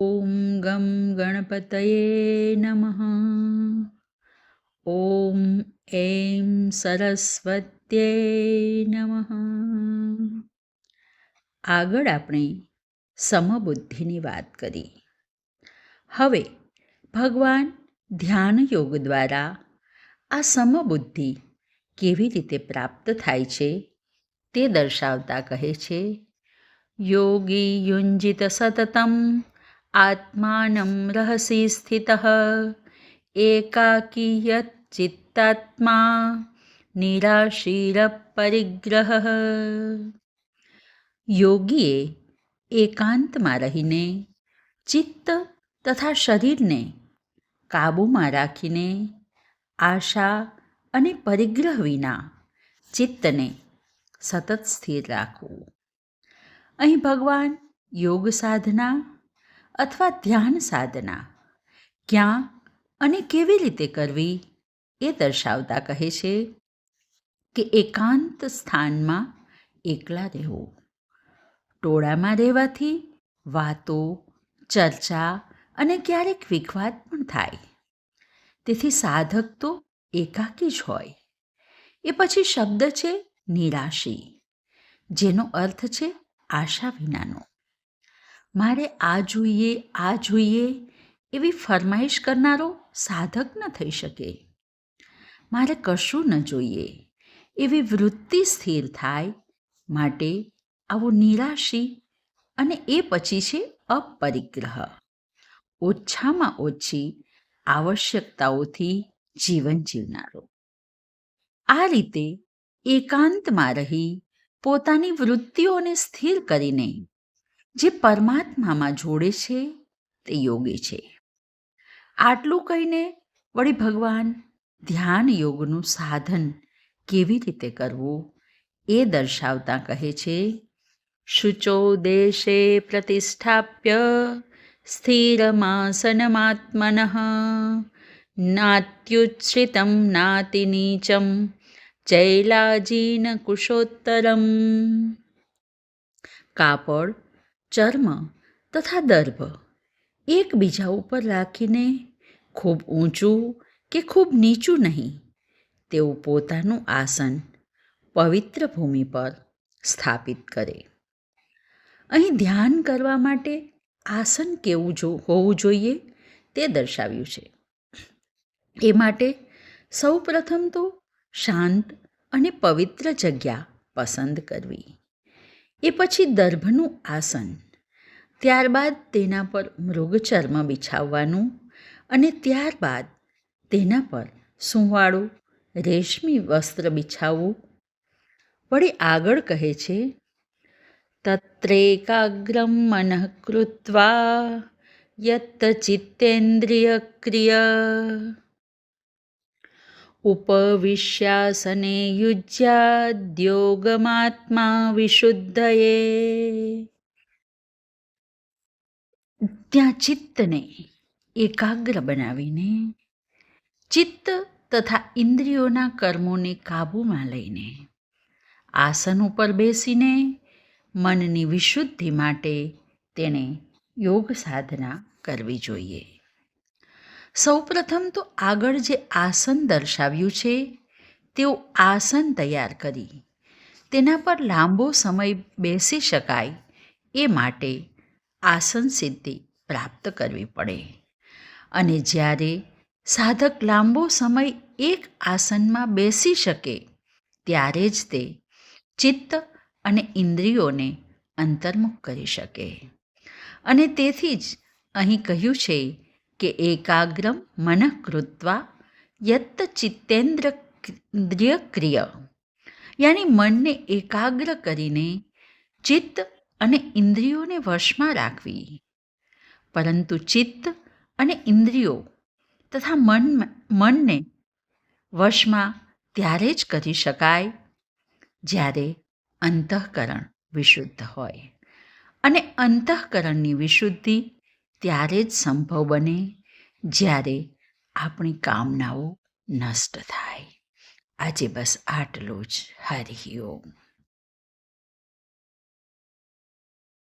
ॐ गं गणपतये नमः। ॐ ऐं સરસ્વત્યે નમઃ. આગળ આપણે સમબુદ્ધિની વાત કરી. હવે ભગવાન ધ્યાન યોગ દ્વારા આ સમબુદ્ધિ કેવી રીતે પ્રાપ્ત થાય છે તે દર્શાવતા કહે છે, યોગી યુંજિત સતતમ આત્માનં રહસી સ્થિતઃ એકાકી યત ચિત્તાત્મા નિરાશીર પરિગ્રહ. યોગીએ એકાંતમાં રહીને ચિત્ત તથા શરીરને કાબૂમાં રાખીને આશા અને પરિગ્રહ વિના ચિત્તને સતત સ્થિર રાખવું. અહીં ભગવાન યોગ સાધના અથવા ધ્યાન સાધના ક્યાં અને કેવી રીતે કરવી એ દર્શાવતા કહે છે કે એકાંત સ્થાનમાં એકલા રહેવું. ટોળામાં રહેવાથી વાતો, ચર્ચા અને ક્યારેક વિખવાદ પણ થાય. તેથી સાધક તો એકાકી જ હોય. એ પછી શબ્દ છે નિરાશી, જેનો અર્થ છે આશા વિનાનો. મારે આ જોઈએ એવી ફરમાઈશ કરનારો સાધક ન થઈ શકે. મારે કશું ન જોઈએ એવી વૃત્તિ સ્થિર થાય માટે આવો નિરાશી, અને એ પછી છે અપરિગ્રહ, ઓછામાં ઓછી આવશ્યકતાઓથી જીવન જીવનારો. આ રીતે એકાંતમાં રહી પોતાની વૃત્તિઓને સ્થિર કરીને જે પરમાત્મામાં જોડે છે તે યોગી છે. આટલું કહીને વળી ભગવાન ધ્યાન યોગનું સાધન કેવી રીતે કરવું એ દર્શાવતા કહે છે, શુચો દેશે પ્રતિષ્ઠાપ્ય સ્થિરમાસનમાત્મનઃ નાત્યુચ્છ્રિતં નાતિ નીચમ ચૈલાજીન કુશોત્તરમ. કાપડ, ચર્મ તથા દર્ભ એકબીજા ઉપર રાખીને ખૂબ ઊંચું કે ખૂબ નીચું નહીં, તેવું પોતાનું આસન પવિત્ર ભૂમિ પર સ્થાપિત કરે. અહીં ધ્યાન કરવા માટે આસન કેવું હોવું જોઈએ તે દર્શાવ્યું છે. એ માટે સૌ પ્રથમ તો શાંત અને પવિત્ર જગ્યા પસંદ કરવી. એ પછી દર્ભનું આસન, ત્યારબાદ તેના પર મૃગચર્મ બિછાવવાનું અને ત્યારબાદ તેના પર સુંવાળું રેશમી વસ્ત્ર બિછાવવું. વળી આગળ કહે છે, તત્રેકાગ્રમ મનઃ કૃત્વા યત્ ચિત્તેન્દ્રિયક્રિય ઉપવિશ્યાસને યુજ્યાદ્યોગમાત્મા વિશુદ્ધયે. ત્યાં ચિત્તને એકાગ્ર બનાવીને, ચિત્ત તથા ઇન્દ્રિયોના કર્મોને કાબૂમાં લઈને આસન ઉપર બેસીને મનની વિશુદ્ધિ માટે તેણે યોગ સાધના કરવી જોઈએ. સૌપ્રથમ તો આગળ જે આસન દર્શાવ્યું છે તેવું આસન તૈયાર કરી તેના પર લાંબો સમય બેસી શકાય એ માટે આસન સિદ્ધિ પ્રાપ્ત કરવી પડે. અને જ્યારે સાધક લાંબો સમય એક આસનમાં બેસી શકે ત્યારે જ તે ચિત્ત અને ઇન્દ્રિયોને અંતર્મુખ કરી શકે. અને તેથી જ અહીં કહ્યું છે કે એકાગ્રમ મનઃ કૃત્વા યત્ ચિત્તેન્દ્રિયક્રિય, યાની મનને એકાગ્ર કરીને ચિત્ત અને ઇન્દ્રિયોને વશમાં રાખવી. પરંતુ ચિત્ત અને ઇન્દ્રિયો તથા મનને વશમાં ત્યારે જ કરી શકાય જ્યારે અંતઃકરણ વિશુદ્ધ હોય. અને અંતઃકરણની વિશુદ્ધિ ત્યારે જ સંભવ બને જ્યારે આપણી કામનાઓ નષ્ટ થાય. આજે બસ આટલું જ. હરિ ઓમ.